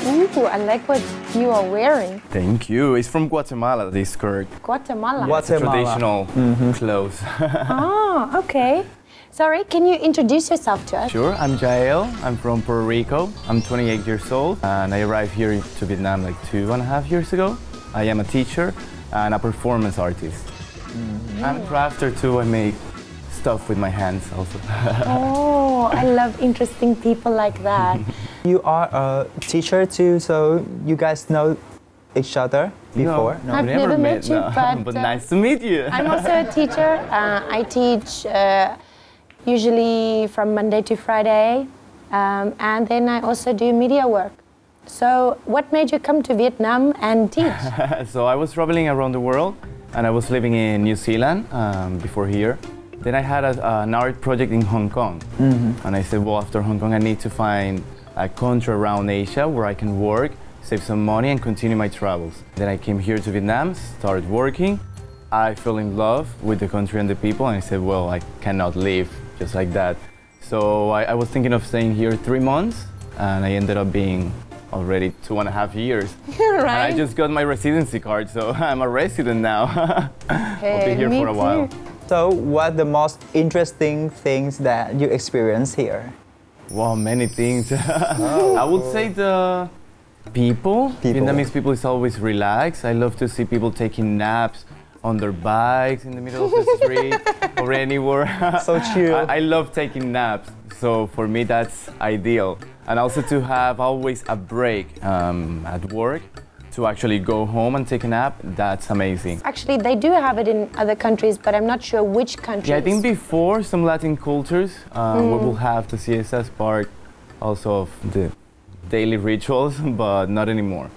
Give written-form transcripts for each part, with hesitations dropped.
Ooh, I like what you are wearing. Thank you. It's from Guatemala, this skirt. Guatemala. It's a traditional clothes. Oh, okay. Sorry, can you introduce yourself to us? Sure, I'm Jael. I'm from Puerto Rico. I'm 28 years old and I arrived here to Vietnam like 2.5 years ago. I am a teacher and a performance artist. I'm a crafter too. I make stuff with my hands also. Oh, I love interesting people like that. You are a teacher too, so you guys know each other before? No. I've never met you, no. But nice to meet you. I'm also a teacher. I teach usually from Monday to Friday, and then I also do media work. So what made you come to Vietnam and teach? So I was traveling around the world and I was living in New Zealand before here. Then I had an art project in Hong Kong. And I said, well, after Hong Kong, I need to find a country around Asia where I can work, save some money and continue my travels. Then I came here to Vietnam, started working. I fell in love with the country and the people and I said, well, I cannot leave just like that. So I was thinking of staying here 3 months and I ended up being already 2.5 years. Right. And I just got my residency card, so I'm a resident now. I'll be here for a while. So what are the most interesting things that you experience here? Wow, many things. I would say the people. Vietnamese people is always relaxed. I love to see people taking naps on their bikes in the middle of the street or anywhere. So chill. I love taking naps, so for me that's ideal. And also to have always a break at work, to actually go home and take a nap, that's amazing. Actually, they do have it in other countries, but I'm not sure which countries. Yeah, I think before some Latin cultures, we will have the siesta part also of the daily rituals, but not anymore.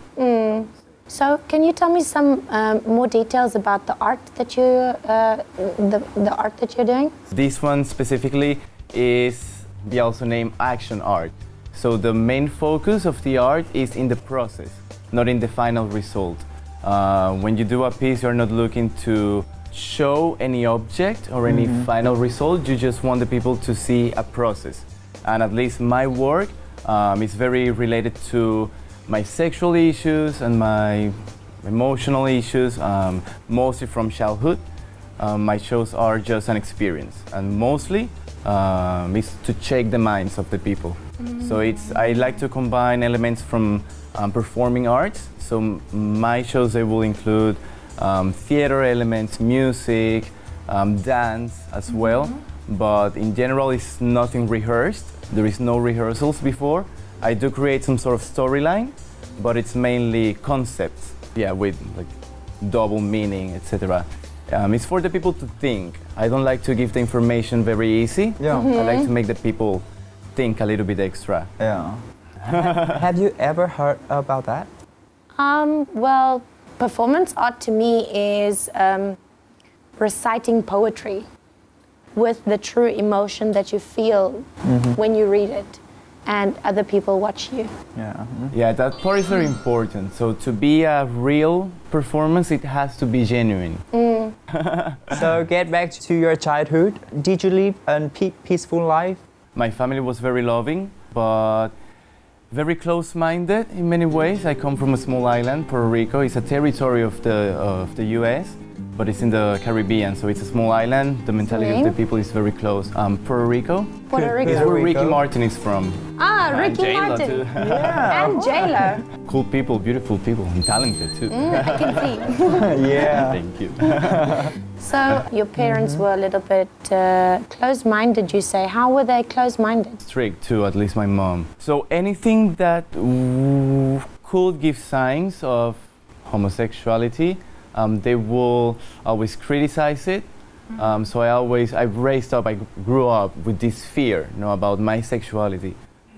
So, can you tell me some more details about the art that you, the art that you're doing? This one specifically is we also name action art. So the main focus of the art is in the process, not in the final result. When you do a piece, you're not looking to show any object or any final result. You just want the people to see a process. And at least my work is very related to my sexual issues and my emotional issues, mostly from childhood. My shows are just an experience, and mostly is to check the minds of the people. So I like to combine elements from performing arts. So my shows, they will include theater elements, music, dance as well. But in general, it's nothing rehearsed. There is no rehearsals before. I do create some sort of storyline, but it's mainly concepts, yeah, with like double meaning, etc. It's for the people to think. I don't like to give the information very easy. Yeah. I like to make the people think a little bit extra. Yeah. Have you ever heard about that? Well, performance art to me is reciting poetry with the true emotion that you feel when you read it and other people watch you. Yeah. Yeah, that part is very important. So to be a real performance, it has to be genuine. So get back to your childhood. Did you live a peaceful life? My family was very loving, but very close-minded in many ways. I come from a small island, Puerto Rico. It's a territory of the US, but it's in the Caribbean, so it's a small island. The mentality of the people is very close. Puerto Rico. Puerto Rico. It's where Ricky Martin is from. Ah, And Ricky J-Lo Martin. too. Yeah. And J-Lo. Cool people, beautiful people, and talented too. I can see. Yeah. Thank you. So your parents were a little bit close-minded, you say. How were they close-minded? Strict too, at least my mom. So anything that could give signs of homosexuality, they will always criticize it. So I grew up with this fear, about my sexuality.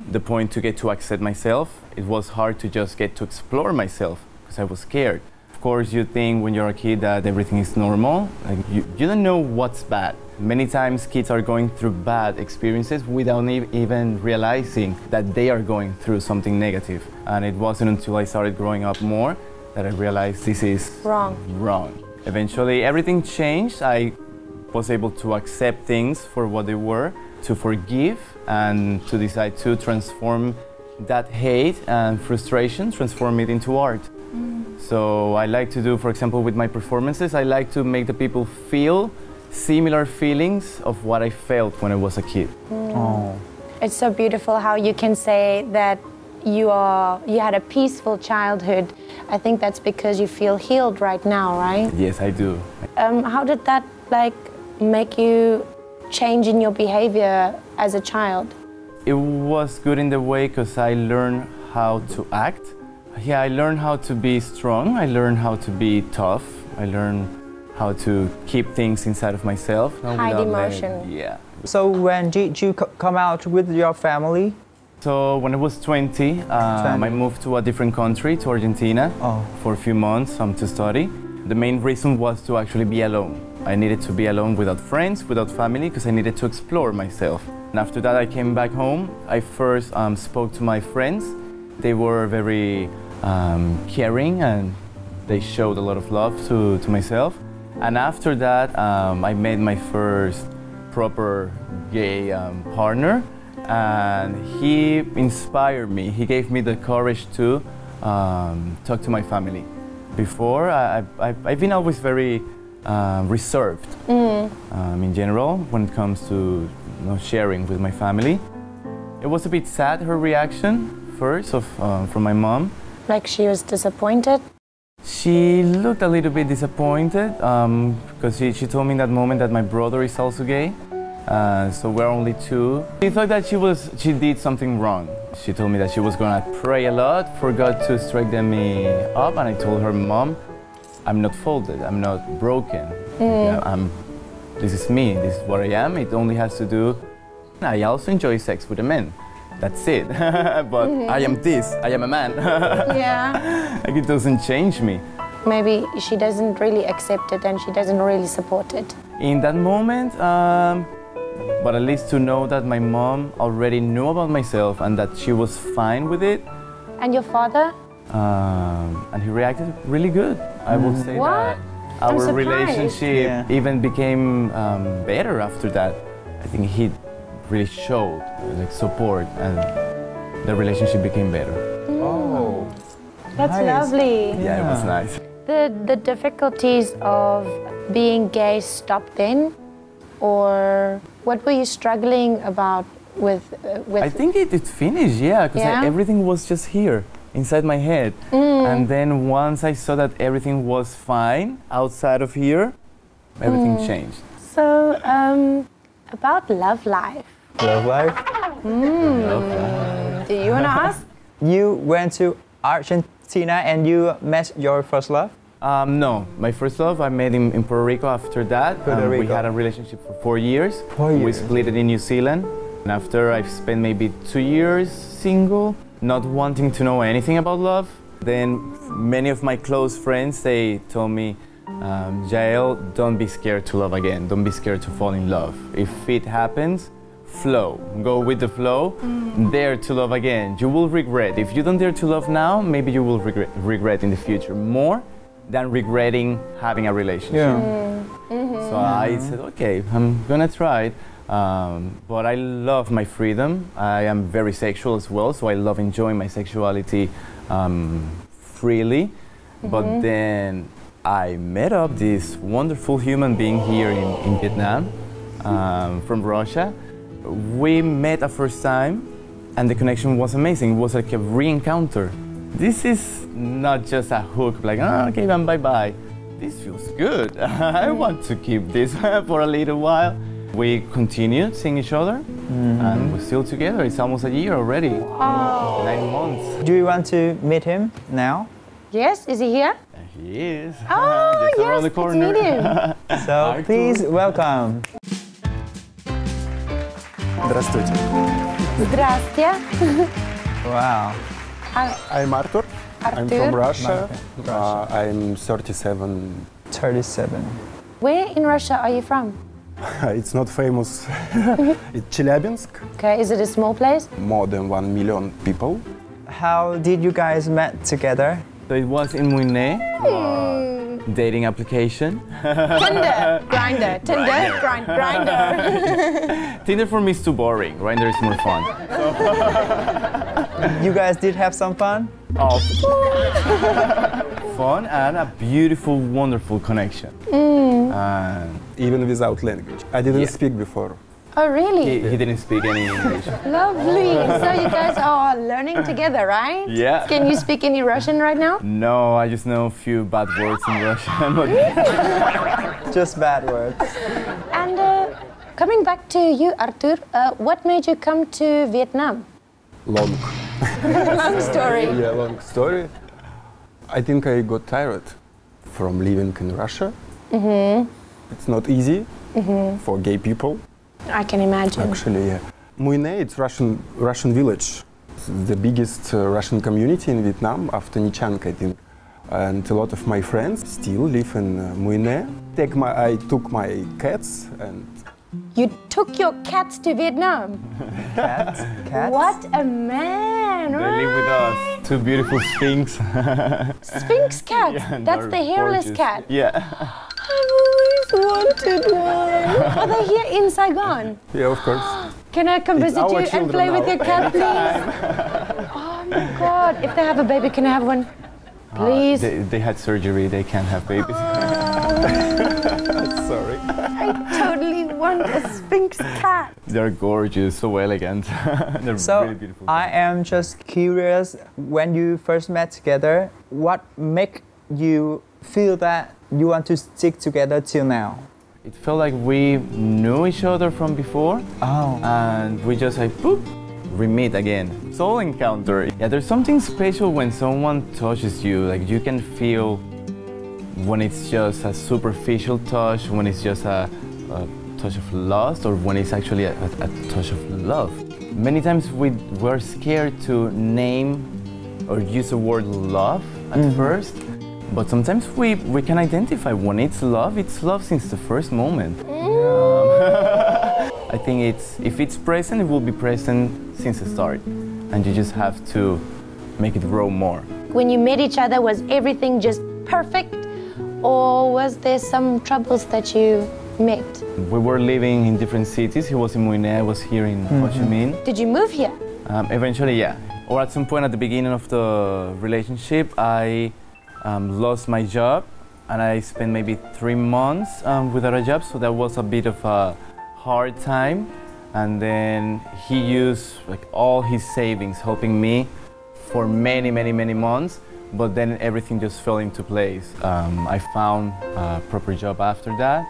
The point to get to accept myself, it was hard to just get to explore myself because I was scared. Of course, you think when you're a kid that everything is normal. Like you don't know what's bad. Many times kids are going through bad experiences without even realizing that they are going through something negative. And it wasn't until I started growing up more that I realized this is wrong. Eventually, everything changed. I was able to accept things for what they were, to forgive, and to decide to transform that hate and frustration, transform it into art. So I like to do, for example, with my performances, I like to make the people feel similar feelings of what I felt when I was a kid. Oh. It's so beautiful how you can say that you had a peaceful childhood. I think that's because you feel healed right now, right? Yes, I do. How did that make you change in your behavior as a child? It was good in the way because I learned how to act. Yeah, I learned how to be strong. I learned how to be tough. I learned how to keep things inside of myself. Hide emotion. Yeah. So when did you come out with your family? So when I was 20, I moved to a different country, to Argentina, for a few months to study. The main reason was to actually be alone. I needed to be alone without friends, without family, because I needed to explore myself. And after that, I came back home. I first spoke to my friends. They were very caring and they showed a lot of love to myself. And after that, I met my first proper gay partner. And he inspired me. He gave me the courage to talk to my family. Before, I've been always very reserved in general when it comes to sharing with my family. It was a bit sad, her reaction first from my mom. Like she was disappointed? She looked a little bit disappointed because she told me in that moment that my brother is also gay. So we're only two. She thought that she did something wrong. She told me that she was gonna pray a lot for God to straighten me up, and I told her, Mom, I'm not folded, I'm not broken. This is me, this is what I am. It only has to do. I also enjoy sex with a man. That's it. But I am this, I am a man. Yeah. Like it doesn't change me. Maybe she doesn't really accept it and she doesn't really support it. In that moment, but at least to know that my mom already knew about myself and that she was fine with it. And your father? And he reacted really good. I would say What? that our surprised. relationship even became better after that. I think he really showed support and the relationship became better. Oh. That's Nice. lovely. Yeah, it was nice. The difficulties of being gay stopped then? Or what were you struggling about with? I think it finished, yeah, because Yeah? everything was just here, inside my head. And then once I saw that everything was fine outside of here, everything changed. So, about love life. Love life? Do you want to ask? You went to Argentina and you met your first love? No, my first love I met in Puerto Rico. After that, Puerto we Rico. had a relationship for 4 years. 4 We years. split it in New Zealand. And after I've spent maybe 2 years single, not wanting to know anything about love. Then many of my close friends, they told me, Jael, don't be scared to love again. Don't be scared to fall in love. If it happens, flow. Go with the flow. Dare to love again. You will regret. If you don't dare to love now, maybe you will regret in the future more than regretting having a relationship. Yeah. So I said, okay, I'm gonna try it. But I love my freedom. I am very sexual as well, so I love enjoying my sexuality freely. But then I met up this wonderful human being here in Vietnam, from Russia. We met a first time and the connection was amazing. It was like a re-encounter. This is not just a hook, like, okay, then bye-bye. This feels good. I want to keep this for a little while. We continued seeing each other and we're still together. It's almost a year already. 9 months. Do you want to meet him now? Yes, is he here? He is. Oh, Just around yes, the let's corner. meet him. So please welcome. Здравствуйте. Здрасте. Wow. I'm Artur. I'm Artur. from Russia. I'm 37. 37. Where in Russia are you from? It's not famous. It's Chelyabinsk. Okay, is it a small place? More than 1 million people. How did you guys met together? So it was in Muine, dating application. Tinder, Grindr, Tinder, Grindr. Tinder for me is too boring. Grindr is more fun. You guys did have some fun? Of fun and a beautiful, wonderful connection. And Even without language. I didn't Yeah. speak before. Oh, really? he didn't speak any English. Lovely. So you guys are learning together, right? Yeah. Can you speak any Russian right now? No, I just know a few bad words in Russian. But Just bad words. And coming back to you, Artur, what made you come to Vietnam? Long. Long story. Yeah, long story. I think I got tired from living in Russia. It's not easy for gay people. I can imagine. Actually, yeah. Muine, it's Russian village. It's the biggest Russian community in Vietnam afterNichank, I think. And a lot of my friends still live in Muine. I took my cats and You took your cats to Vietnam. Cats? Cats? What a man! they live with right? us. Two beautiful sphinx. Sphinx cat. Yeah, That's they're the hairless gorgeous. cat. Yeah. I've always wanted one. Are they here in Saigon? yeah, of course. Can I come It's visit our you and children play with now. your cat, please? Oh my God! If they have a baby, can I have one? Please. They had surgery. They can't have babies. Sorry. I totally want a Sphinx cat. They're gorgeous, so elegant. They're So really beautiful. I am just curious, when you first met together, what make you feel that you want to stick together till now? It felt like we knew each other from before, Oh. and we just like, boop, we meet again. Soul encounter. Yeah, there's something special when someone touches you. Like you can feel when it's just a superficial touch, when it's just a touch of lust, or when it's actually a touch of love. Many times we're scared to name or use the word love at first, but sometimes we can identify when it's love since the first moment. I think if it's present, it will be present since the start, and you just have to make it grow more. When you met each other, was everything just perfect? Or was there some troubles that you met? We were living in different cities. He was in Muine, I was here in Ho Chi Minh. Did you move here? Eventually, yeah. Or at some point at the beginning of the relationship, I lost my job, and I spent maybe 3 months without a job, so that was a bit of a hard time. And then he used like all his savings helping me for many months, but then everything just fell into place. I found a proper job after that.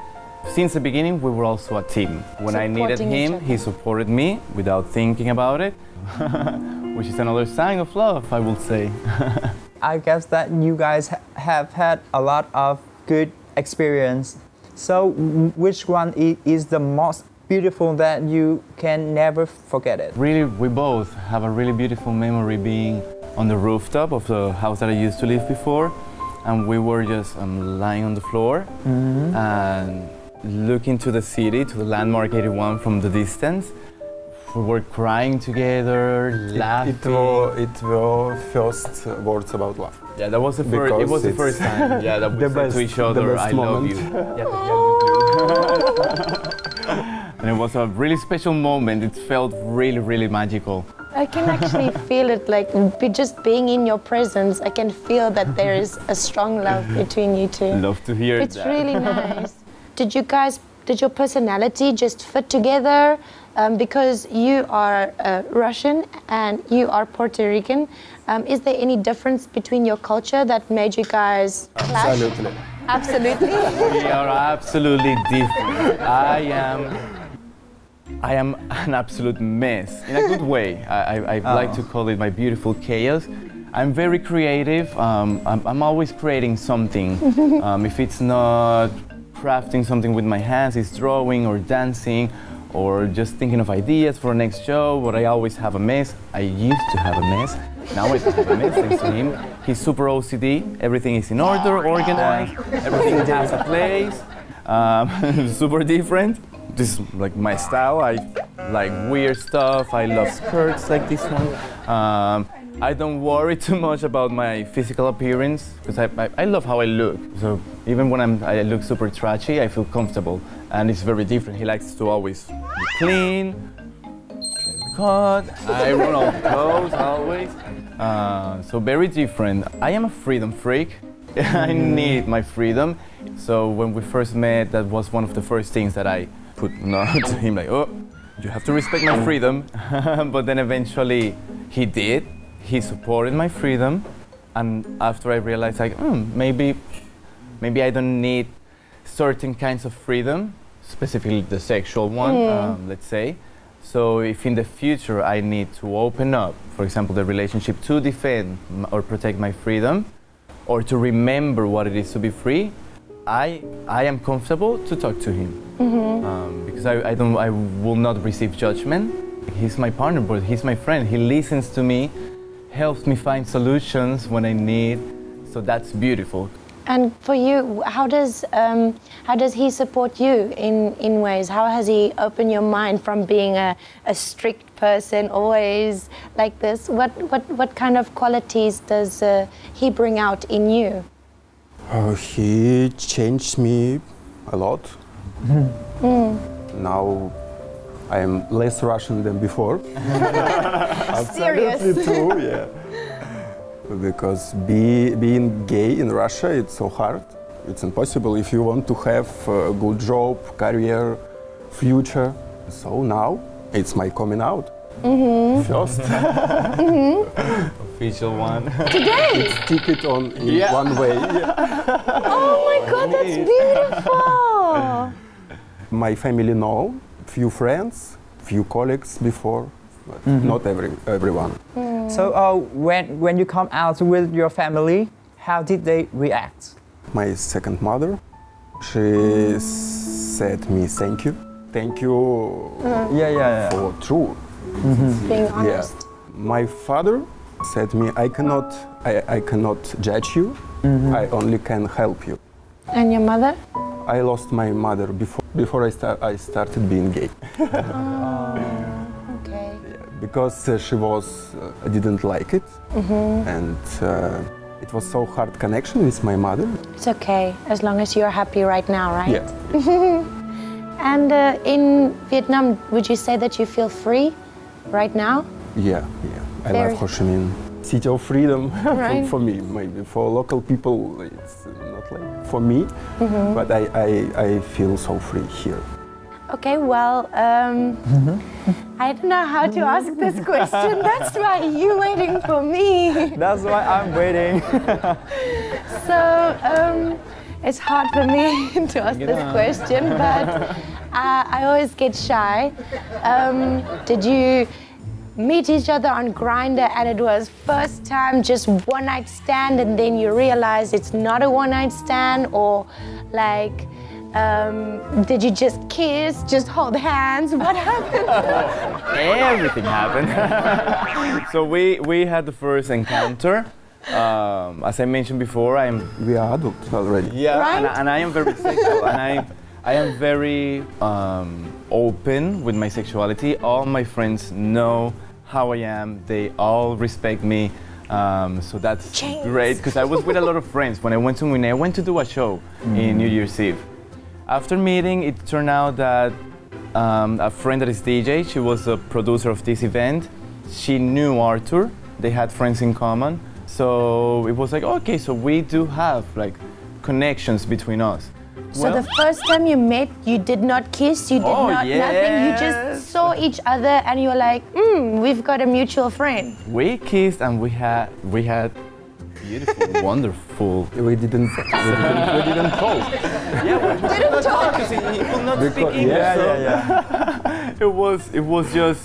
Since the beginning, we were also a team. When I needed Supporting each him, other. he supported me without thinking about it, which is another sign of love, I will say. I guess that you guys have had a lot of good experience. So which one is the most beautiful that you can never forget it? Really, we both have a really beautiful memory being on the rooftop of the house that I used to live before, and we were just lying on the floor and looking to the city, to the landmark 81 from the distance. We were crying together, laughing. It were first words about love. Yeah, that was the first. It Because was the it's first time. Yeah, that we the said best- to each the other, best "I love moment." you." And it was a really special moment. It felt really magical. I can actually feel it, like just being in your presence, I can feel that there is a strong love between you two. Love to hear It's that. really nice. Did your personality just fit together? Because you are Russian and you are Puerto Rican, is there any difference between your culture that made you guys clash? Absolutely. Absolutely. We are absolutely different. I am an absolute mess, in a good way. I like to call it my beautiful chaos. I'm very creative. I'm always creating something. If it's not crafting something with my hands, it's drawing or dancing or just thinking of ideas for a next show, but I always have a mess. I used to have a mess. Now I don't have a mess thanks to him. He's super OCD. Everything is in order, organized. Everything has a place. Super different. This is like my style. I like weird stuff. I love skirts like this one. I don't worry too much about my physical appearance because I love how I look. So even when I look super trashy, I feel comfortable, and it's very different. He likes to always be clean, cut. I run all clothes always. So very different. I am a freedom freak. I need my freedom. So when we first met, that was one of the first things that I put to him, like, oh, you have to respect my freedom. But then eventually he did. He supported my freedom. And after I realized, like, maybe I don't need certain kinds of freedom, specifically the sexual one, let's say. So if in the future I need to open up, for example, the relationship to defend or protect my freedom, or to remember what it is to be free, I am comfortable to talk to him. Because I will not receive judgment. He's my partner, but he's my friend. He listens to me, helps me find solutions when I need. So that's beautiful. And for you, how does he support you in ways? How has he opened your mind from being a strict person, always like this? What kind of qualities does he bring out in you? He changed me a lot. Now I am less Russian than before. Serious? Absolutely true, yeah. Because being gay in Russia, it's so hard. It's impossible if you want to have a good job, career, future. So now it's my coming out. First. Official one. Today? It's ticket on in one way. Yeah. Oh my God, that's beautiful! My family know, few friends, few colleagues before, but not everyone. So when you come out with your family, how did they react? My second mother, she said me thank you for true. Being honest. My father said me I cannot judge you, I only can help you. And your mother? I lost my mother before I started being gay. Okay. Because she didn't like it, and it was so hard connection with my mother. It's okay, as long as you're happy right now, right? Yeah. And in Vietnam, would you say that you feel free right now? Yeah. I love Ho Chi Minh, city of freedom. Right. for me, maybe for local people, it's not like for me, but I feel so free here. Okay, well, I don't know how to ask this question. That's why you're waiting for me. That's why I'm waiting. So, it's hard for me to ask this question, but I always get shy. Did you meet each other on Grindr and it was first time just one night stand and then you realize it's not a one night stand, or like did you just kiss, just hold hands? What happened? Everything happened. So we had the first encounter. As I mentioned before, We are adults already. yeah, Right? and I am very sexual, and I am very open with my sexuality. All my friends know how I am. They all respect me. So that's James. great, because I was with a lot of friends. When I went to Munich, I went to do a show in New Year's Eve. After meeting, it turned out that a friend that is DJ, she was a producer of this event. She knew Arthur. They had friends in common. So it was like, okay, so we do have like connections between us. So the first time you met, you did not kiss, you did nothing, you just saw each other and you were like, we've got a mutual friend. We kissed and we had beautiful, wonderful. We didn't talk. Yeah, we didn't talk because he could not speak English. It was just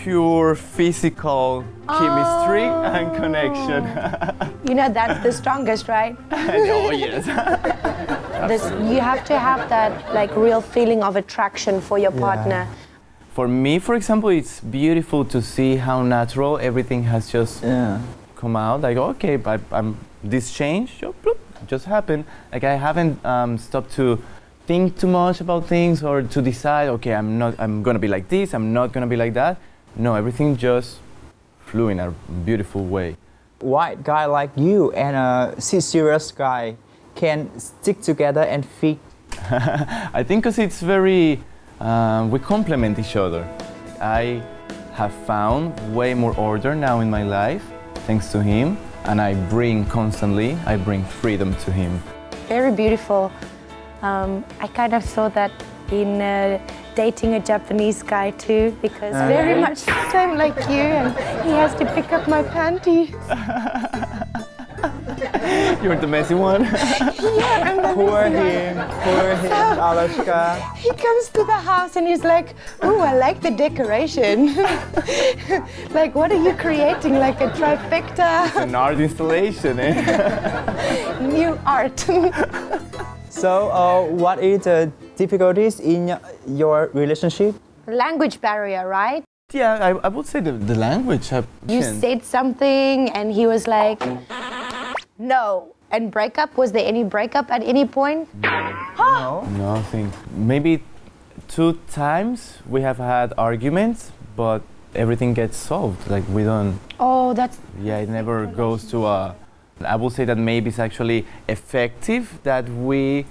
pure physical chemistry and connection. You know, that's the strongest, right? Oh yes. You have to have that like real feeling of attraction for your partner. For me, for example, it's beautiful to see how natural everything has just come out. Like, okay, this change just happened. Like, I haven't stopped to think too much about things or to decide, okay, I'm gonna be like this, I'm not gonna be like that. No, everything just flew in a beautiful way. White guy like you and a serious guy can stick together and fit. I think because it's very, we complement each other. I have found way more order now in my life, thanks to him. And I bring freedom to him. Very beautiful. I kind of saw that in dating a Japanese guy too, because very much the same like you, and he has to pick up my panties. You're the messy one. Yeah, I'm the Poor messy one. him, Anushka. He comes to the house and he's like, "Ooh, I like the decoration." Like, what are you creating? Like a trifecta? An art installation, eh? New art. So, what is the difficulties in your relationship? Language barrier, right? Yeah, I would say the language. You said something and he was like, no. And breakup, was there any breakup at any point? No. Nothing. Maybe 2 times we have had arguments, but everything gets solved. Like we don't. Oh, that's. Yeah, it never goes to a. I would say that maybe it's actually effective that we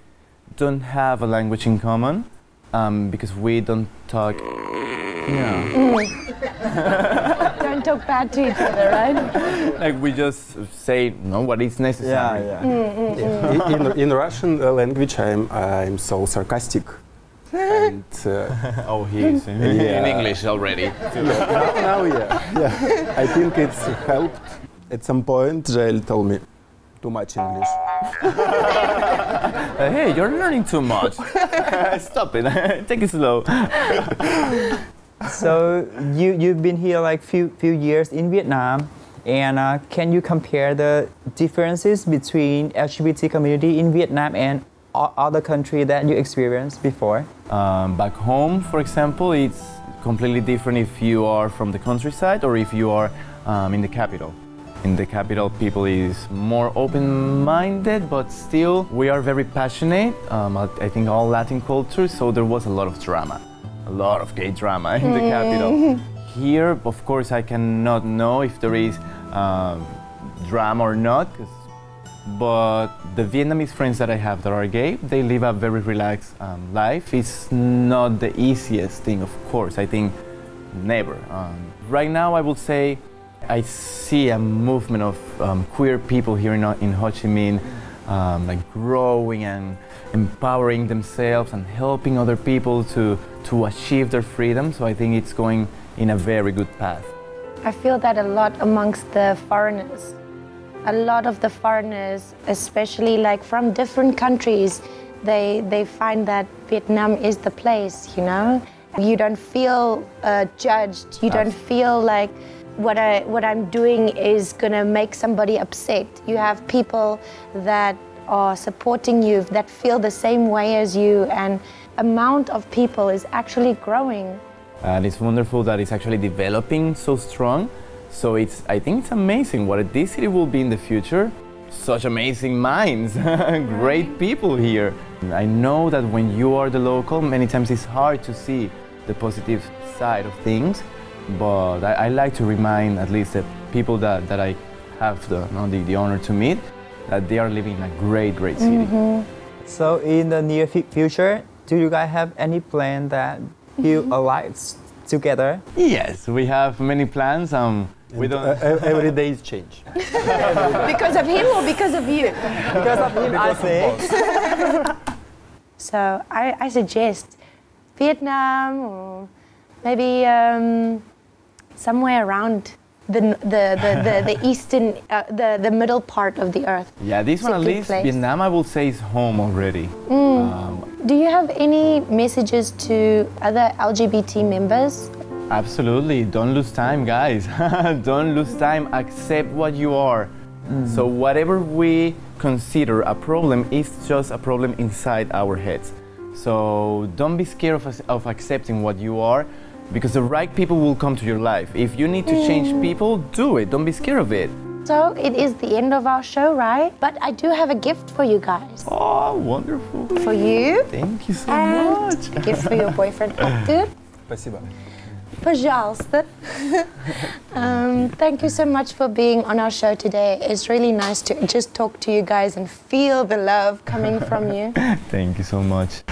don't have a language in common, because we don't talk. Yeah. Don't talk bad to each other, right? Like we just say no, what is necessary. In Russian language, I'm so sarcastic. And, Oh, he is in English already. now, yeah. I think it's helped. At some point, Jael told me too much English. Hey, you're learning too much. Stop it. Take it slow. So you've been here like few years in Vietnam, and can you compare the differences between LGBT community in Vietnam and other country that you experienced before? Back home, for example, it's completely different if you are from the countryside or if you are in the capital. In the capital, people is more open-minded, but still we are very passionate. I think all Latin cultures, so there was a lot of drama. A lot of gay drama in the capital. Here, of course, I cannot know if there is drama or not, but the Vietnamese friends that I have that are gay, they live a very relaxed life. It's not the easiest thing, of course, I think never. Right now, I would say I see a movement of queer people here in Ho Chi Minh, like growing and empowering themselves and helping other people to achieve their freedom. So I think it's going in a very good path. I feel that a lot amongst the foreigners. A lot of the foreigners, especially like from different countries, they find that Vietnam is the place, you know? You don't feel judged, you don't feel like what I'm doing is gonna make somebody upset. You have people that are supporting you, that feel the same way as you, and amount of people is actually growing. And it's wonderful that it's actually developing so strong. So I think it's amazing what this city will be in the future. Such amazing minds, great people here. I know that when you are the local, many times it's hard to see the positive side of things, but I like to remind at least the people that I have the honor to meet, that they are living in a great city. So in the near future, do you guys have any plan that build a life together? Yes, we have many plans. We don't. Every day is change. Because of him or because of you? Because of him, I think. So I suggest Vietnam, or maybe somewhere around the eastern, the middle part of the earth. Yeah, this one at least, place. Vietnam, I will say is home already. Do you have any messages to other LGBT members? Absolutely. Don't lose time, guys. Don't lose time. Accept what you are. So whatever we consider a problem is just a problem inside our heads. So don't be scared of accepting what you are, because the right people will come to your life. If you need to change people, do it. Don't be scared of it. So it is the end of our show, right? But I do have a gift for you guys. Oh, wonderful. For you. Thank you so And much. a gift for your boyfriend, Arthur. Спасибо. Пожалуйста. Thank you so much for being on our show today. It's really nice to just talk to you guys and feel the love coming from you. Thank you so much.